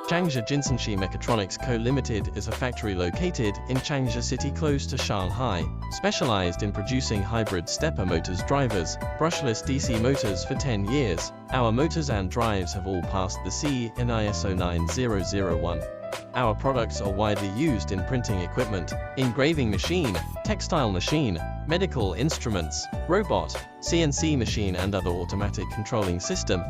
Changzhou Jinsanshi Mechatronics Co Limited is a factory located in Changzhou City close to Shanghai, specialized in producing hybrid stepper motors drivers, brushless DC motors for 10 years. Our motors and drives have all passed the CE in ISO 9001. Our products are widely used in printing equipment, engraving machine, textile machine, medical instruments, robot, CNC machine and other automatic controlling system.